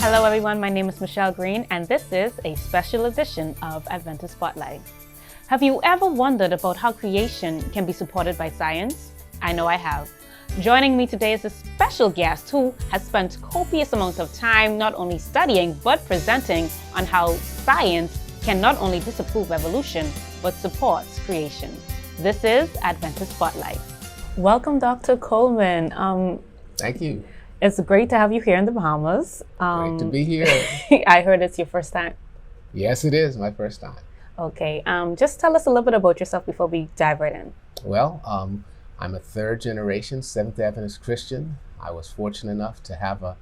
Hello everyone, my name is Michelle Green and this is a special edition of Adventist Spotlight. Have you ever wondered about how creation can be supported by science? I know I have. Joining me today is a special guest who has spent copious amounts of time not only studying but presenting on how science can not only disapprove evolution but supports creation. This is Adventist Spotlight. Welcome, Dr. Coleman. Thank you. It's great to have you here in the Bahamas. Great to be here. I heard it's your first time. Yes, it is my first time. Okay, just tell us a little bit about yourself before we dive right in. Well, I'm a third generation Seventh Adventist Christian. I was fortunate enough to have a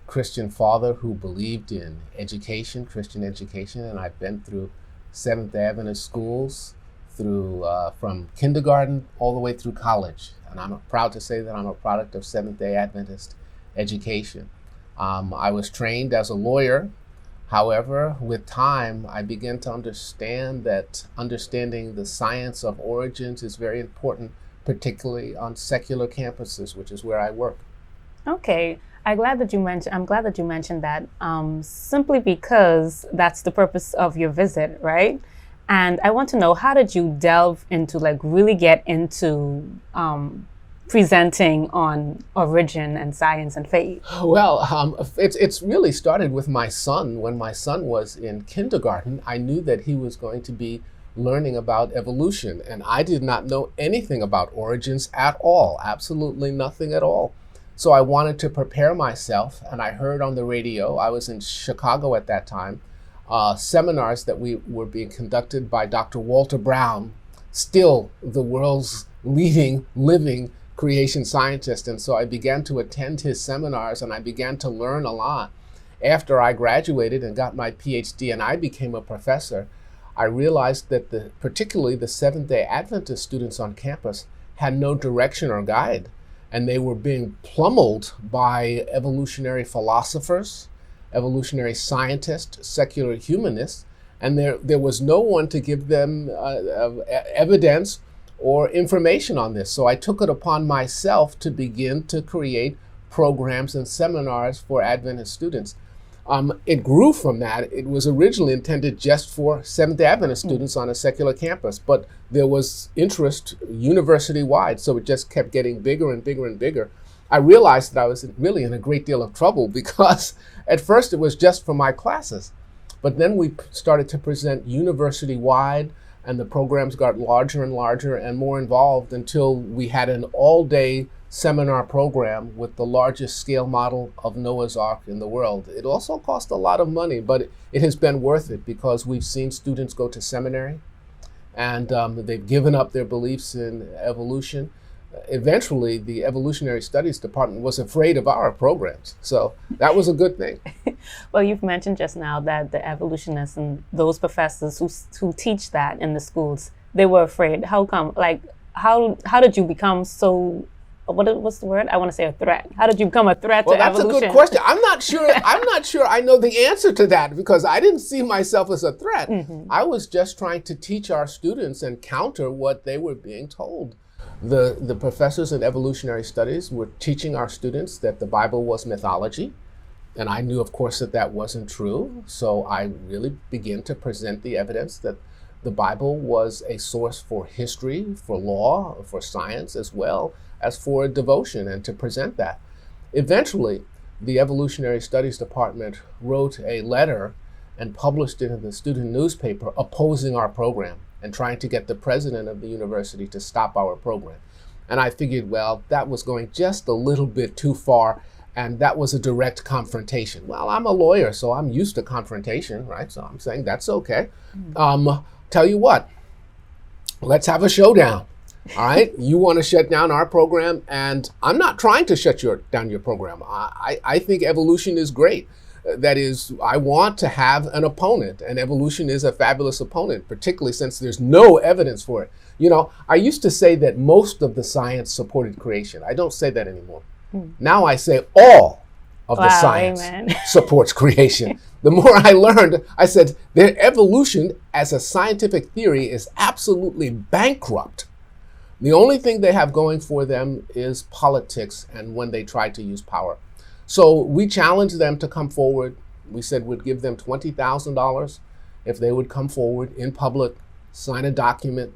Christian father who believed in education, Christian education, and I've been through Seventh Adventist schools from kindergarten all the way through college. And I'm proud to say that I'm a product of Seventh-day Adventist education. I was trained as a lawyer. However, with time, I began to understand that understanding the science of origins is very important, particularly on secular campuses, which is where I work. Okay, I'm glad that you mentioned that, simply because that's the purpose of your visit, right? And I want to know, how did you delve into, really get into presenting on origin and science and faith? Well, it's really started with my son. When my son was in kindergarten, I knew that he was going to be learning about evolution, and I did not know anything about origins at all, absolutely nothing at all. So I wanted to prepare myself, and I heard on the radio, I was in Chicago at that time, seminars that were being conducted by Dr. Walter Brown, still the world's leading living creation scientist. And so I began to attend his seminars and I began to learn a lot. After I graduated and got my PhD and I became a professor, I realized that particularly the Seventh-day Adventist students on campus had no direction or guide, and they were being pummeled by evolutionary philosophers, evolutionary scientists, secular humanists, and there was no one to give them evidence or information on this. So I took it upon myself to begin to create programs and seminars for Adventist students. It grew from that. It was originally intended just for Seventh-day Adventist students on a secular campus, but there was interest university-wide, so it just kept getting bigger and bigger and bigger. I realized that I was really in a great deal of trouble because at first it was just for my classes, but then we started to present university-wide, and the programs got larger and larger and more involved until we had an all-day seminar program with the largest scale model of Noah's Ark in the world. It also cost a lot of money, but it has been worth it because we've seen students go to seminary and they've given up their beliefs in evolution. Eventually, the evolutionary studies department was afraid of our programs. So that was a good thing. Well, you've mentioned just now that the evolutionists and those professors who teach that in the schools, they were afraid. How come? How did you become so, what's the word? I want to say a threat. How did you become a threat to evolution? Well, that's a good question. I'm not sure I know the answer to that because I didn't see myself as a threat. Mm-hmm. I was just trying to teach our students and counter what they were being told. The professors in evolutionary studies were teaching our students that the Bible was mythology, and I knew, of course, that that wasn't true. So I really began to present the evidence that the Bible was a source for history, for law, for science, as well as for devotion, and to present that. Eventually, the evolutionary studies department wrote a letter and published it in the student newspaper opposing our program and trying to get the president of the university to stop our program. And I figured, well, that was going just a little bit too far, and that was a direct confrontation. Well, I'm a lawyer, so I'm used to confrontation, right? So I'm saying that's okay. Tell you what, let's have a showdown, all right? You want to shut down our program, and I'm not trying to shut down your program. I think evolution is great. That is, I want to have an opponent, and evolution is a fabulous opponent, particularly since there's no evidence for it. You know, I used to say that most of the science supported creation. I don't say that anymore. Now I say all of the science supports creation. The more I learned, I said their evolution as a scientific theory is absolutely bankrupt. The only thing they have going for them is politics and when they try to use power. So we challenged them to come forward. We said we'd give them $20,000 if they would come forward in public, sign a document,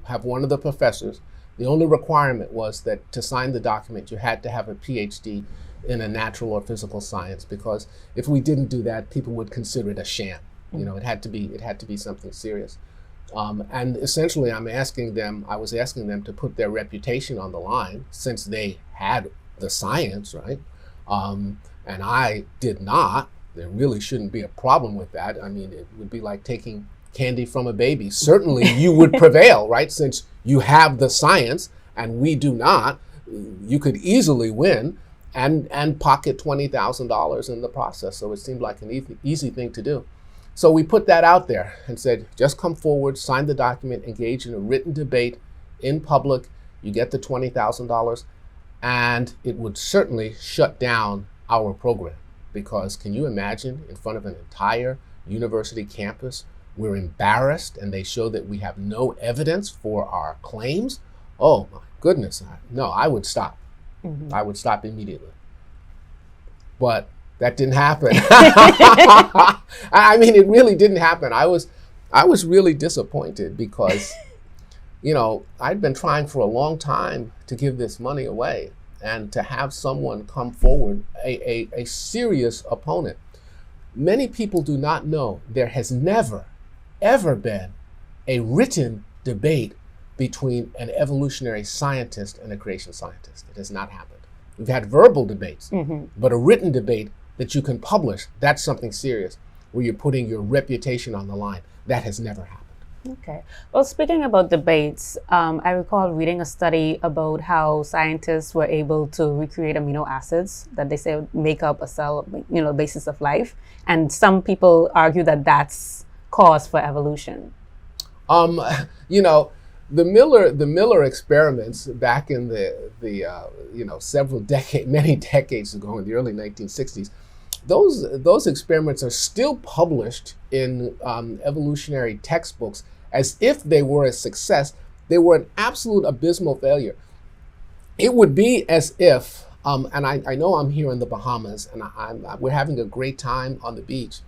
have one of the professors. The only requirement was that to sign the document, you had to have a PhD in a natural or physical science, because if we didn't do that, people would consider it a sham. You know, it had to be something serious. And essentially, I was asking them to put their reputation on the line, since they had the science, right? And I did not. There really shouldn't be a problem with that. I mean, it would be like taking candy from a baby. Certainly you would prevail, right? Since you have the science and we do not, you could easily win and pocket $20,000 in the process. So it seemed like an easy thing to do. So we put that out there and said, just come forward, sign the document, engage in a written debate in public. You get the $20,000, and it would certainly shut down our program. Because can you imagine, in front of an entire university campus, we're embarrassed and they show that we have no evidence for our claims? Oh my goodness, no, I would stop. Mm-hmm. I would stop immediately. But that didn't happen. I mean, it really didn't happen. I was really disappointed because, you know, I'd been trying for a long time to give this money away, and to have someone come forward, a serious opponent. Many people do not know there has never, ever been a written debate between an evolutionary scientist and a creation scientist. It has not happened. We've had verbal debates, but a written debate that you can publish, that's something serious, where you're putting your reputation on the line. That has never happened. Okay. Well, speaking about debates, I recall reading a study about how scientists were able to recreate amino acids that they say make up a cell, you know, basis of life. And some people argue that that's cause for evolution. You know, the Miller experiments back in the many decades ago, in the early 1960s, those experiments are still published in evolutionary textbooks as if they were a success. They were an absolute abysmal failure. It would be as if, and I know I'm here in the Bahamas, and we're having a great time on the beach.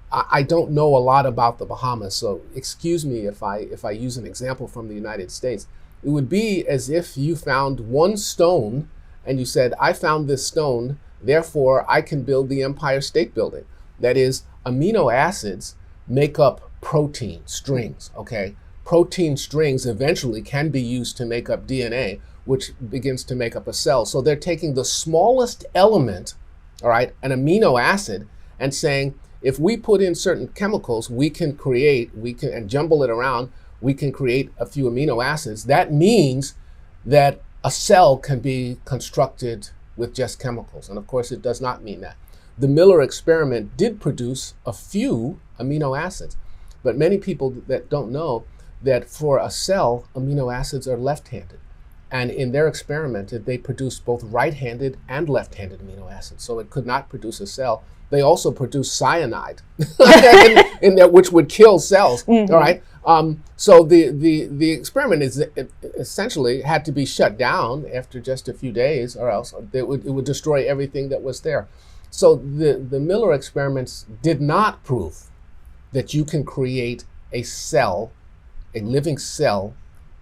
I don't know a lot about the Bahamas, so excuse me if I use an example from the United States. It would be as if you found one stone and you said, I found this stone, therefore I can build the Empire State Building. That is, amino acids make up protein strings, okay? Protein strings eventually can be used to make up DNA, which begins to make up a cell. So they're taking the smallest element, all right, an amino acid, and saying, if we put in certain chemicals, and jumble it around, we can create a few amino acids. That means that a cell can be constructed with just chemicals. And of course, it does not mean that. The Miller experiment did produce a few amino acids, but many people that don't know that for a cell, amino acids are left-handed. And in their experiment, they produced both right-handed and left-handed amino acids. So it could not produce a cell. They also produced cyanide, in there, which would kill cells. Mm-hmm. All right. So the experiment essentially had to be shut down after just a few days, or else it would destroy everything that was there. So the Miller experiments did not prove that you can create a cell, a living cell,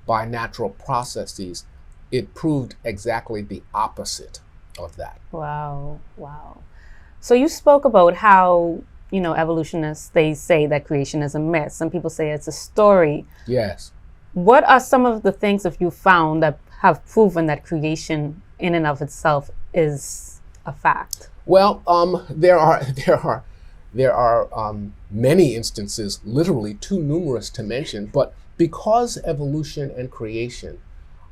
by natural processes. It proved exactly the opposite of that. Wow. So you spoke about how, you know, evolutionists, they say that creation is a myth. Some people say it's a story. Yes. What are some of the things that you found that have proven that creation in and of itself is a fact? Well, there are many instances, literally too numerous to mention, but because evolution and creation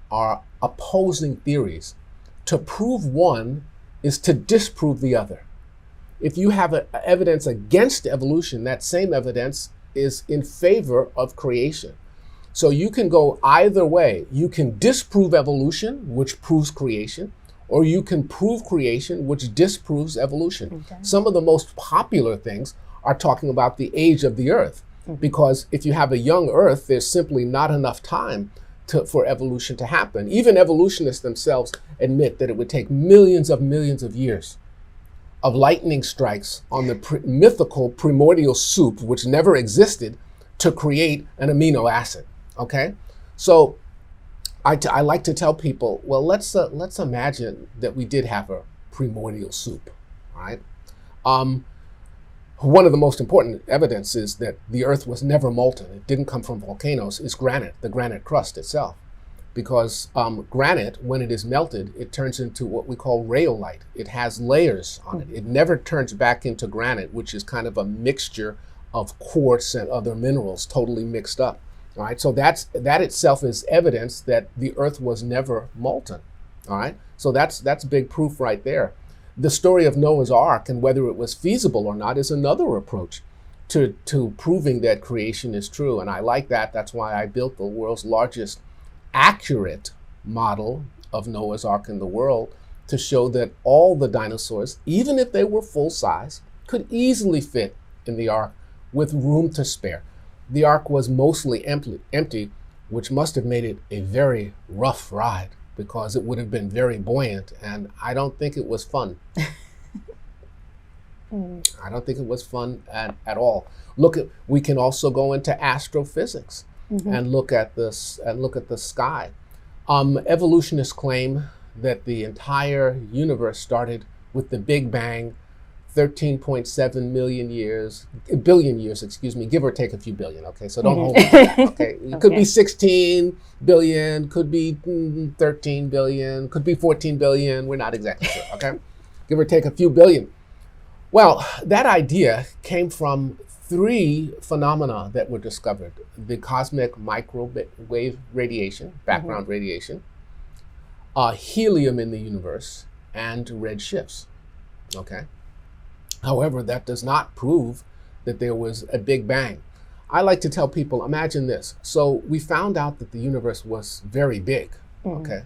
are opposing theories, to prove one is to disprove the other. If you have evidence against evolution, that same evidence is in favor of creation. So you can go either way. You can disprove evolution, which proves creation, or you can prove creation, which disproves evolution. Okay. Some of the most popular things are talking about the age of the Earth, because if you have a young Earth, there's simply not enough time for evolution to happen. Even evolutionists themselves admit that it would take millions of years of lightning strikes on the mythical primordial soup, which never existed, to create an amino acid. Okay, so I like to tell people, well, let's imagine that we did have a primordial soup, right? One of the most important evidence is that the earth was never molten. It didn't come from volcanoes. It's granite, the granite crust itself. Because granite, when it is melted, it turns into what we call rhyolite. It has layers on it. It never turns back into granite, which is kind of a mixture of quartz and other minerals totally mixed up. All right, so that itself is evidence that the earth was never molten. All right, so that's big proof right there. The story of Noah's Ark and whether it was feasible or not is another approach to proving that creation is true. And I like that. That's why I built the world's largest accurate model of Noah's Ark in the world, to show that all the dinosaurs, even if they were full size, could easily fit in the ark with room to spare. The ark was mostly empty, which must have made it a very rough ride, because it would have been very buoyant, and I don't think it was fun. I don't think it was fun at all. We can also go into astrophysics and look at the sky. Evolutionists claim that the entire universe started with the Big Bang 13.7 billion years, give or take a few billion, okay? So don't hold me to that, okay? It could be 16 billion, could be 13 billion, could be 14 billion, we're not exactly sure, okay? Give or take a few billion. Well, that idea came from three phenomena that were discovered: the cosmic microwave radiation, background radiation, helium in the universe, and red shifts, okay? However, that does not prove that there was a Big Bang. I like to tell people, imagine this. So we found out that the universe was very big, okay?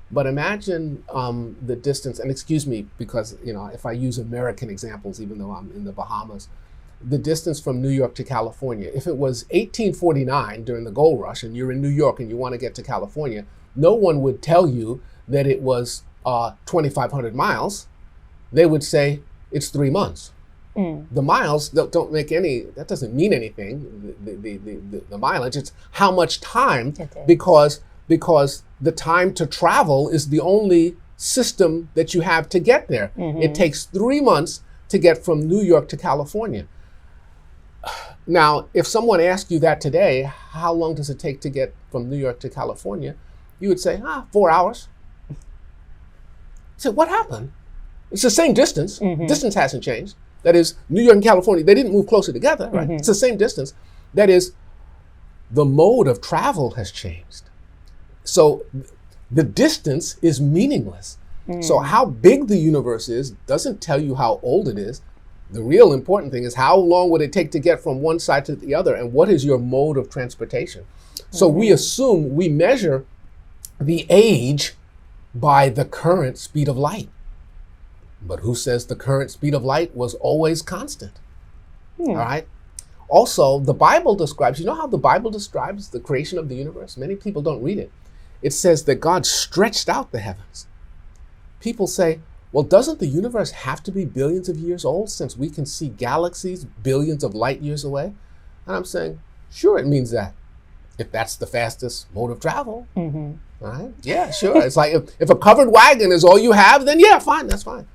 But imagine the distance, and excuse me, because if I use American examples, even though I'm in the Bahamas, the distance from New York to California. If it was 1849 during the gold rush and you're in New York and you want to get to California, no one would tell you that it was 2,500 miles. They would say, it's 3 months. The miles don't make any, that doesn't mean anything, the mileage. It's how much time, because the time to travel is the only system that you have to get there. It takes 3 months to get from New York to California. Now, if someone asked you that today, how long does it take to get from New York to California? You would say, 4 hours. So what happened? It's the same distance. Distance hasn't changed. That is, New York and California, they didn't move closer together, right? It's the same distance. That is, the mode of travel has changed. So the distance is meaningless. So how big the universe is doesn't tell you how old it is. The real important thing is how long would it take to get from one side to the other, and what is your mode of transportation? So we measure the age by the current speed of light. But who says the current speed of light was always constant? All right. Also, the Bible describes, you know how the Bible describes the creation of the universe? Many people don't read it. It says that God stretched out the heavens. People say, well, doesn't the universe have to be billions of years old since we can see galaxies billions of light years away? And I'm saying, sure, it means that. If that's the fastest mode of travel, right? Yeah, sure. It's like if a covered wagon is all you have, then yeah, fine, that's fine.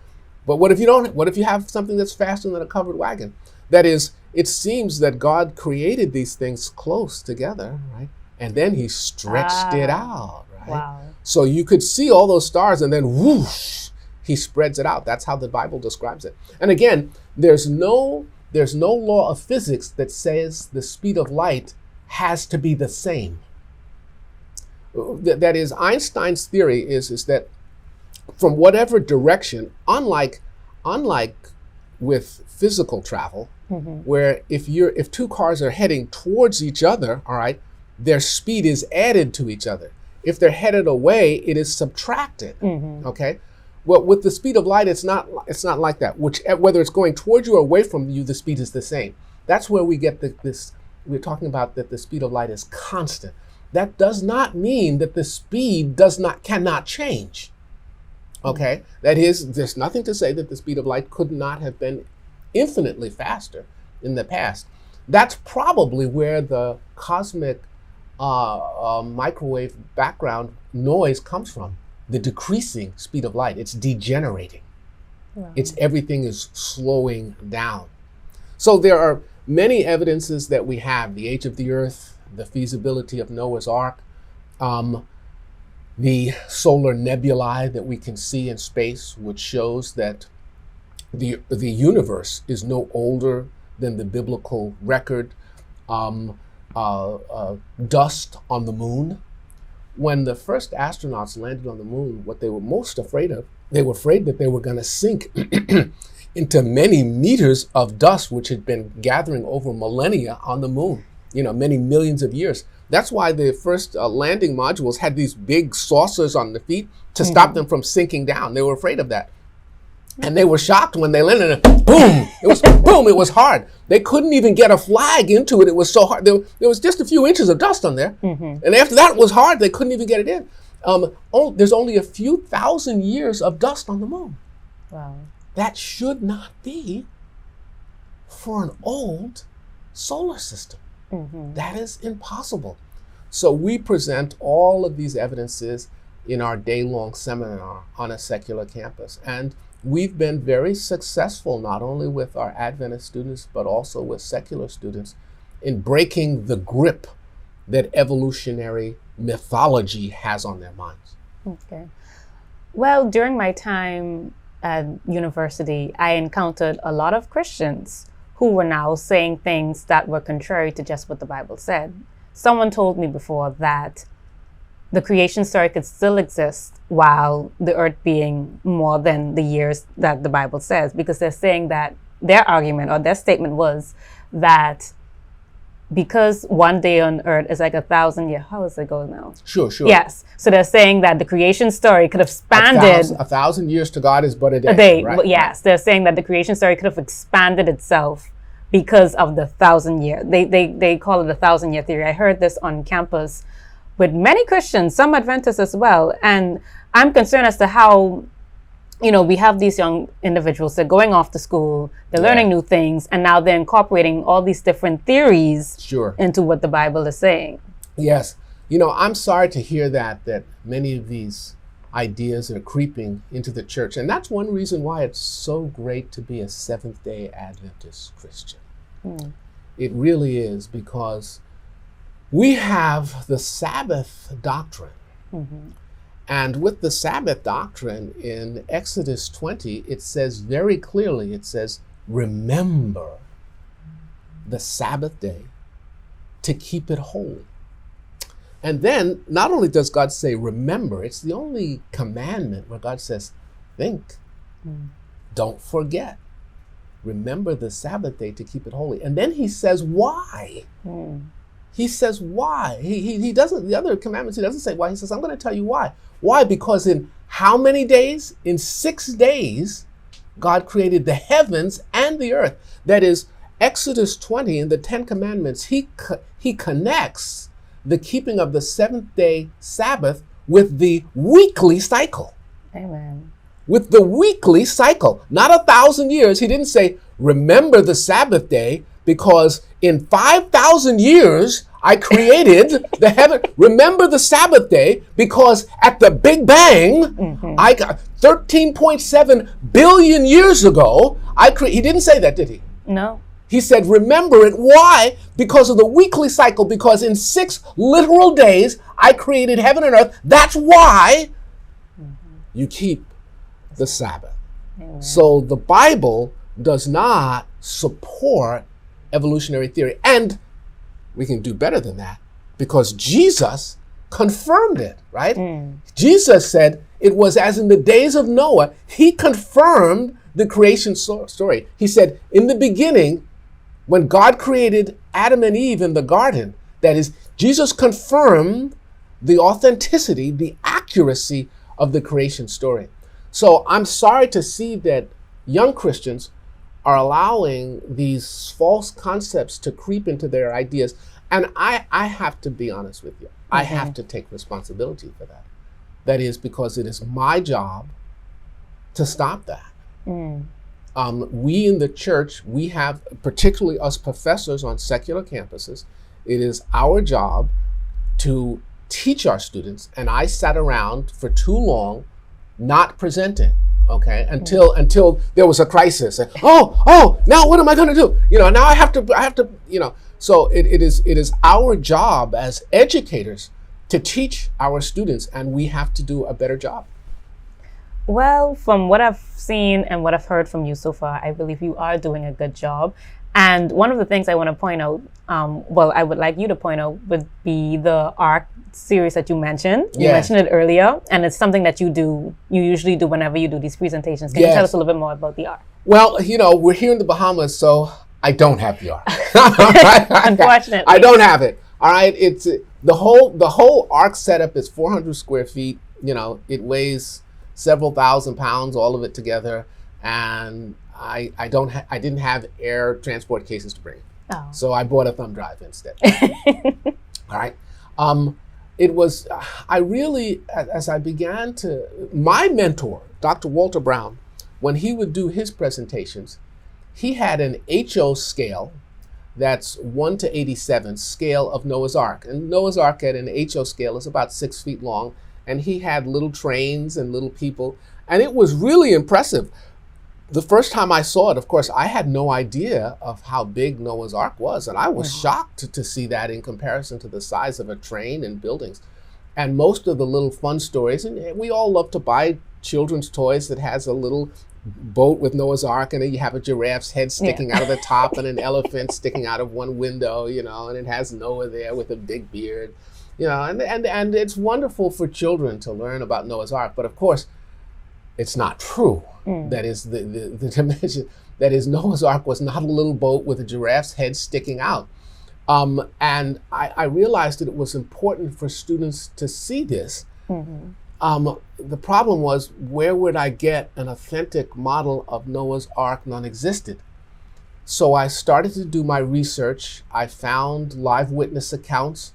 But what if you don't? What if you have something that's faster than a covered wagon? That is, it seems that God created these things close together, right? And then he stretched it out, right? Wow. So you could see all those stars and then whoosh, he spreads it out. That's how the Bible describes it. And again, there's no law of physics that says the speed of light has to be the same. That is, Einstein's theory is that from whatever direction, unlike with physical travel, where if two cars are heading towards each other, all right, their speed is added to each other. If they're headed away, it is subtracted. Okay. Well, with the speed of light, it's not like that. Whether it's going towards you or away from you, the speed is the same. That's where we get this. We're talking about that the speed of light is constant. That does not mean that the speed cannot change. Okay? That is, there's nothing to say that the speed of light could not have been infinitely faster in the past. That's probably where the cosmic microwave background noise comes from. The decreasing speed of light. It's degenerating. Wow. Everything is slowing down. So there are many evidences that we have: the age of the earth, the feasibility of Noah's Ark, the solar nebulae that we can see in space, which shows that the universe is no older than the biblical record. Dust on the moon. When the first astronauts landed on the moon, what they were most afraid of, they were afraid that they were going to sink into many meters of dust, which had been gathering over millennia on the moon, many millions of years. That's why the first landing modules had these big saucers on the feet to stop them from sinking down. They were afraid of that. And they were shocked when they landed, and boom, it was hard. They couldn't even get a flag into it. It was so hard. There was just a few inches of dust on there. And after that, it was hard. They couldn't even get it in. There's only a few thousand years of dust on the moon. Wow. That should not be for an old solar system. That is impossible. So we present all of these evidences in our day-long seminar on a secular campus. And we've been very successful, not only with our Adventist students, but also with secular students, in breaking the grip that evolutionary mythology has on their minds. Okay. Well, during my time at university, I encountered a lot of Christians who were now saying things that were contrary to just what the Bible said. Someone told me before that the creation story could still exist while the earth being more than the years that the Bible says, because they're saying that their argument or their statement was that because one day on earth is like 1,000 years. How does it go now? Sure. Yes. So they're saying that the creation story could have expanded. 1,000 years to God is but a day. A day, right? Yes. They're saying that the creation story could have expanded itself because of the 1,000 year. They call it a 1,000-year theory. I heard this on campus with many Christians, some Adventists as well. And I'm concerned as to how, we have these young individuals, they're going off to school, they're learning new things, and now they're incorporating all these different theories into what the Bible is saying. Yes. I'm sorry to hear that many of these ideas are creeping into the church. And that's one reason why it's so great to be a Seventh-day Adventist Christian. It really is, because we have the Sabbath Doctrine. And with the Sabbath Doctrine in Exodus 20, it says very clearly, it says, remember the Sabbath day to keep it holy. And then not only does God say remember, it's the only commandment where God says think, don't forget. Remember the Sabbath day to keep it holy. And then he says why. He says why. He doesn't, the other commandments, he doesn't say why. He says, I'm going to tell you why. Why? Because in how many days? In 6 days, God created the heavens and the earth. That is, Exodus 20 in the 10 Commandments, he connects the keeping of the seventh-day Sabbath with the weekly cycle. Amen. With the weekly cycle. Not 1,000 years. He didn't say, remember the Sabbath day, because in 5,000 years, I created the heaven. Remember the Sabbath day, because at the Big Bang, I got 13.7 billion years ago, he didn't say that, did he? No. He said, remember it. Why? Because of the weekly cycle, because in 6 literal days, I created heaven and earth. That's why you keep the Sabbath. Amen. So the Bible does not support evolutionary theory. And we can do better than that, because Jesus confirmed it, right? Jesus said it was as in the days of Noah. He confirmed the creation story. He said, in the beginning, when God created Adam and Eve in the garden, that is, Jesus confirmed the authenticity, the accuracy of the creation story. So I'm sorry to see that young Christians are allowing these false concepts to creep into their ideas. And I have to be honest with you. I have to take responsibility for that. That is because it is my job to stop that. We in the church, we have, particularly us professors on secular campuses, it is our job to teach our students, and I sat around for too long not presenting, okay, until there was a crisis. And, now what am I going to do? Now I have to, so it is our job as educators to teach our students, and we have to do a better job. Well, from what I've seen and what I've heard from you so far, I believe you are doing a good job. And one of the things I want to point out, I would like you to point out, would be the ARC series that you mentioned. You mentioned it earlier, and it's something that you usually do whenever you do these presentations. Can you tell us a little bit more about the ARC? Well, we're here in the Bahamas, so I don't have the ARC. Unfortunately. I don't have it. All right, it's the whole ARC setup is 400 square feet. It weighs several thousand pounds, all of it together, and I didn't have air transport cases to bring, so I bought a thumb drive instead. All right, it was I really, as I began to, my mentor, Dr. Walter Brown, when he would do his presentations, he had an HO scale. That's 1 to 87 scale of Noah's Ark, and Noah's Ark at an HO scale is about 6 feet long. And he had little trains and little people, and it was really impressive. The first time I saw it, of course, I had no idea of how big Noah's Ark was, and I was shocked to see that in comparison to the size of a train and buildings. And most of the little fun stories, and we all love to buy children's toys that has a little boat with Noah's Ark, and then you have a giraffe's head sticking out of the top and an elephant sticking out of one window, and it has Noah there with a big beard. And it's wonderful for children to learn about Noah's Ark, but of course, it's not true. That is the dimension. That is, Noah's Ark was not a little boat with a giraffe's head sticking out. And I realized that it was important for students to see this. The problem was, where would I get an authentic model of Noah's Ark? None existed. So I started to do my research. I found live witness accounts.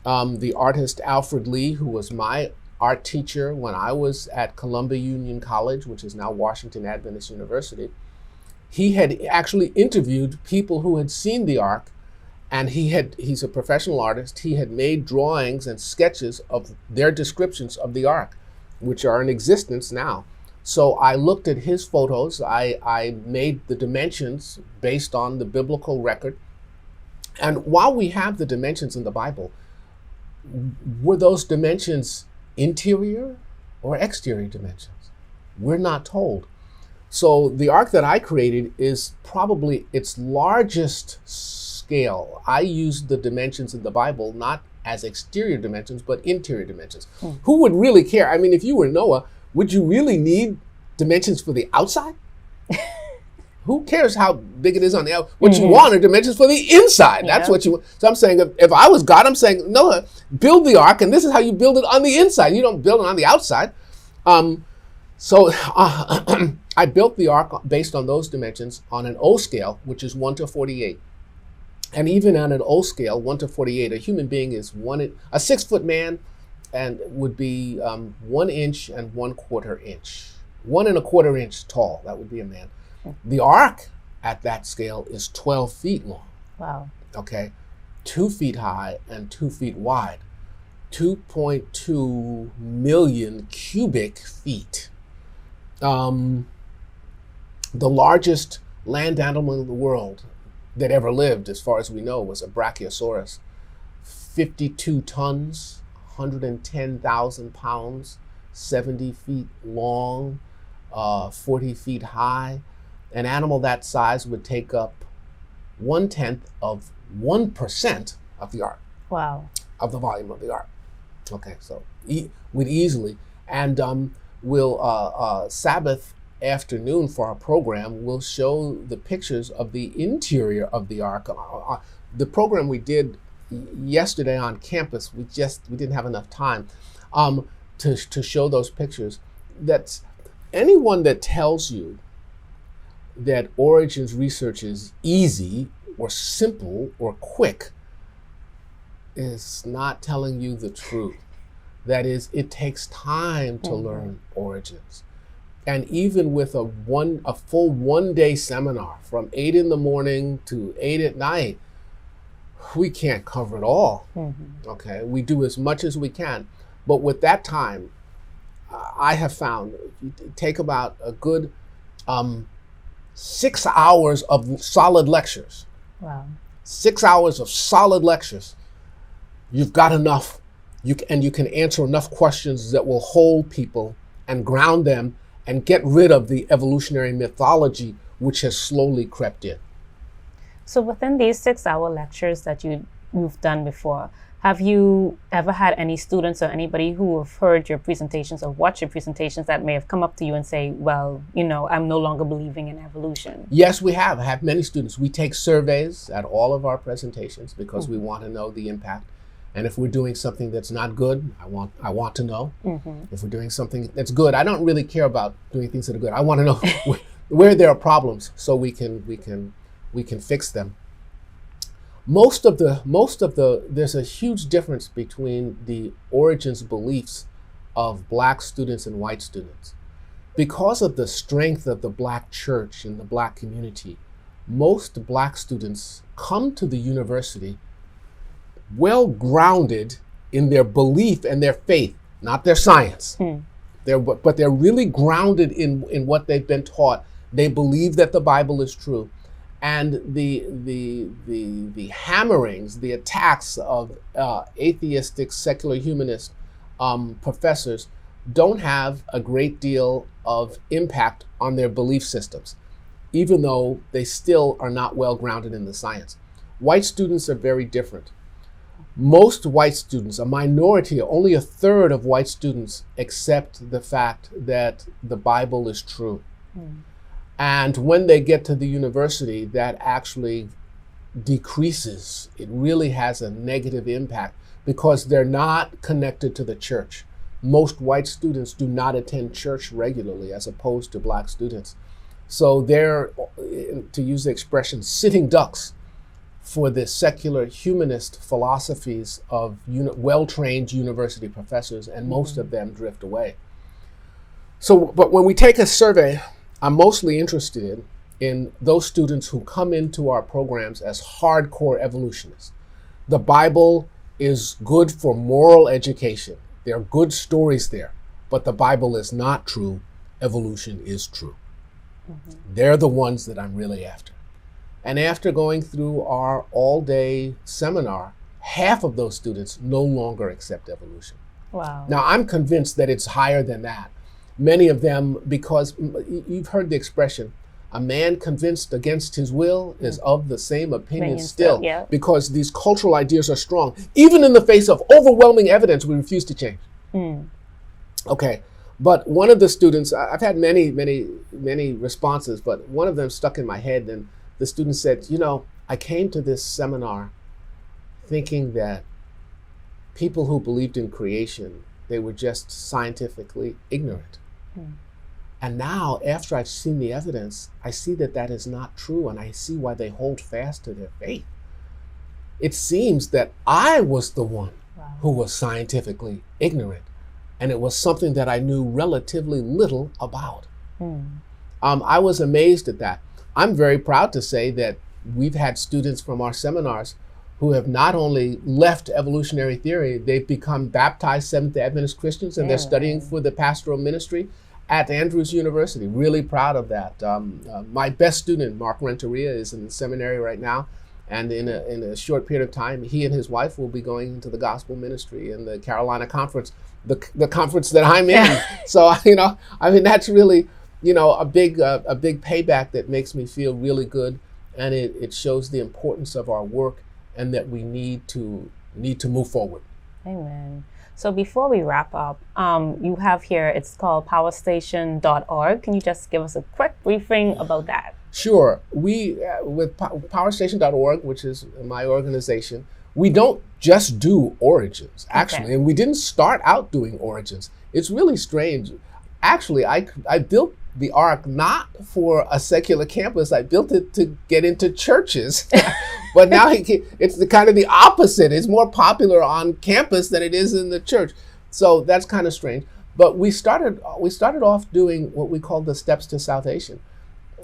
The artist Alfred Lee, who was my art teacher when I was at Columbia Union College, which is now Washington Adventist University, he had actually interviewed people who had seen the Ark, and he's a professional artist. He had made drawings and sketches of their descriptions of the Ark, which are in existence now. So I looked at his photos. I made the dimensions based on the biblical record. And while we have the dimensions in the Bible, were those dimensions interior or exterior dimensions? We're not told. So the Ark that I created is probably its largest scale. I used the dimensions in the Bible not as exterior dimensions, but interior dimensions. Who would really care? I mean, if you were Noah, would you really need dimensions for the outside? Who cares how big it is on the outside? What you want are dimensions for the inside. That's what you want. So I'm saying, if I was God, I'm saying, Noah, build the Ark, and this is how you build it on the inside. You don't build it on the outside. So I built the Ark based on those dimensions on an O scale, which is 1 to 48. And even on an O scale, 1 to 48, a human being is a 6 foot man, and would be 1 inch and 1/4 inch. 1 1/4 inch tall. That would be a man. The Ark at that scale is 12 feet long. Wow. Okay. 2 feet high and 2 feet wide. 2.2 million cubic feet. The largest land animal in the world that ever lived, as far as we know, was a Brachiosaurus. 52 tons, 110,000 pounds, 70 feet long, 40 feet high. An animal that size would take up 1/10 of 1% of the Ark. Wow. Of the volume of the Ark. Okay, so we'd easily, and we'll Sabbath Afternoon for our program, we'll show the pictures of the interior of the Ark. The program we did yesterday on campus, we didn't have enough time to show those pictures. That's anyone that tells you that origins research is easy or simple or quick is not telling you the truth. That is, it takes time to learn origins. And even with a full 1 day seminar from 8 in the morning to 8 at night, we can't cover it all. Okay, we do as much as we can. But with that time, I have found you take about a good 6 hours of solid lectures. Wow. 6 hours of solid lectures. You've got enough. You can answer enough questions that will hold people and ground them and get rid of the evolutionary mythology which has slowly crept in. So within these 6-hour lectures that you've done before, have you ever had any students or anybody who have heard your presentations or watched your presentations that may have come up to you and say, well, I'm no longer believing in evolution? Yes, we have. I have many students. We take surveys at all of our presentations because we want to know the impact. And if we're doing something that's not good, I want to know. If we're doing something that's good, I don't really care about doing things that are good. I want to know where there are problems so we can fix them. Most of the there's a huge difference between the origins beliefs of black students and white students. Because of the strength of the black church and the black community, most black students come to the university well grounded in their belief and their faith, not their science. But they're really grounded in what they've been taught. They believe that the Bible is true. And the hammerings, the attacks of atheistic, secular humanist professors don't have a great deal of impact on their belief systems, even though they still are not well grounded in the science. White students are very different. Most white students, a minority, only a third of white students accept the fact that the Bible is true. And when they get to the university, that actually decreases. It really has a negative impact because they're not connected to the church. Most white students do not attend church regularly as opposed to black students. So they're, to use the expression, sitting ducks for the secular humanist philosophies of well-trained university professors, and most of them drift away. So, but when we take a survey, I'm mostly interested in those students who come into our programs as hardcore evolutionists. The Bible is good for moral education. There are good stories there, but the Bible is not true. Evolution is true. They're the ones that I'm really after. And after going through our all-day seminar, half of those students no longer accept evolution. Wow. Now, I'm convinced that it's higher than that. Many of them, because you've heard the expression, a man convinced against his will is of the same opinion still, because these cultural ideas are strong. Even in the face of overwhelming evidence, we refuse to change. Okay, but one of the students, I've had many responses, but one of them stuck in my head, and the student said, I came to this seminar thinking that people who believed in creation, they were just scientifically ignorant. And now, after I've seen the evidence, I see that that is not true, and I see why they hold fast to their faith. It seems that I was the one who was scientifically ignorant, and it was something that I knew relatively little about. I was amazed at that. I'm very proud to say that we've had students from our seminars who have not only left evolutionary theory, they've become baptized Seventh-day Adventist Christians, and they're studying for the pastoral ministry at Andrews University. Really proud of that. My best student, Mark Renteria, is in the seminary right now, and in a short period of time, he and his wife will be going into the gospel ministry in the Carolina Conference, the conference that I'm in. So, that's really, a big payback that makes me feel really good, and it shows the importance of our work and that we need to move forward. Amen. So before we wrap up, you have here, it's called powerstation.org. Can you just give us a quick briefing about that? Sure. We, with powerstation.org, which is my organization, we don't just do origins, actually. And we didn't start out doing origins. It's really strange. Actually, I built the Ark not for a secular campus. I built it to get into churches. But now it's kind of the opposite. It's more popular on campus than it is in the church. So that's kind of strange. But we started off doing what we call the steps to salvation.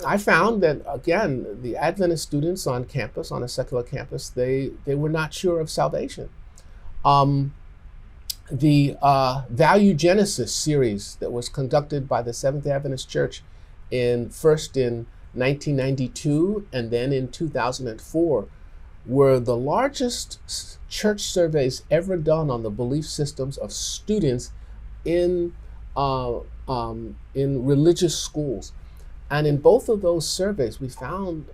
I found that, again, the Adventist students on campus, on a secular campus, they were not sure of salvation. The Value Genesis series that was conducted by the Seventh Adventist Church first in 1992 and then in 2004 were the largest church surveys ever done on the belief systems of students in religious schools. And in both of those surveys, we found,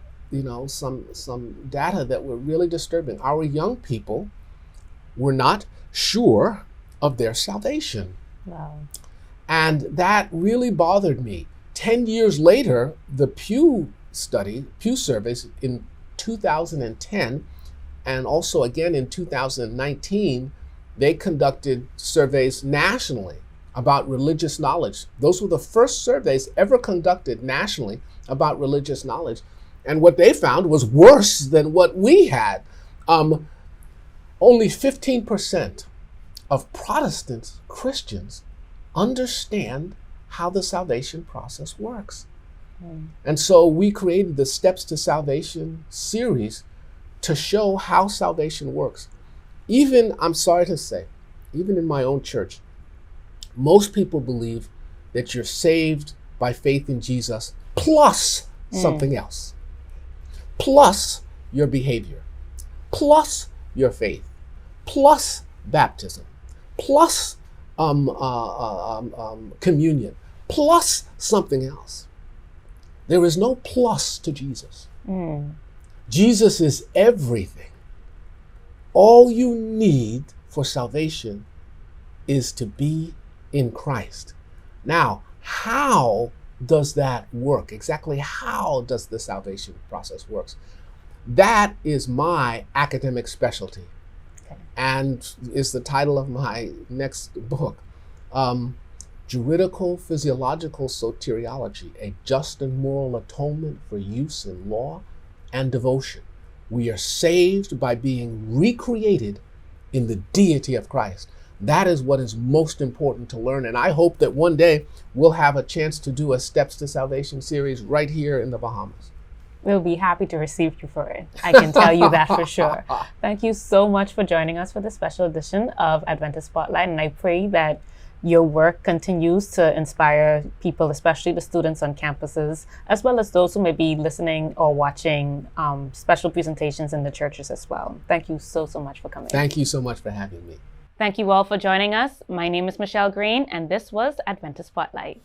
some data that were really disturbing. Our young people were not sure of their salvation. Wow. And that really bothered me. 10 years later, the Pew surveys in 2010, and also again in 2019, they conducted surveys nationally about religious knowledge. Those were the first surveys ever conducted nationally about religious knowledge. And what they found was worse than what we had. Only 15% of Protestant Christians understand how the salvation process works. And so we created the Steps to Salvation series to show how salvation works. Even, I'm sorry to say, even in my own church, most people believe that you're saved by faith in Jesus plus something else, plus your behavior, plus your faith, plus baptism, plus communion, plus something else. There is no plus to Jesus. Jesus is everything. All you need for salvation is to be in Christ. Now, how does that work? Exactly how does the salvation process work? That is my academic specialty, and is the title of my next book, Juridical Physiological Soteriology, a just and moral atonement for use in law and devotion. We are saved by being recreated in the deity of Christ. That is what is most important to learn. And I hope that one day we'll have a chance to do a Steps to Salvation series right here in the Bahamas. We'll be happy to receive you for it. I can tell you that for sure. Thank you so much for joining us for this special edition of Adventist Spotlight. And I pray that your work continues to inspire people, especially the students on campuses, as well as those who may be listening or watching special presentations in the churches as well. Thank you so much for coming. Thank you so much for having me. Thank you all for joining us. My name is Michelle Green, and this was Adventist Spotlight.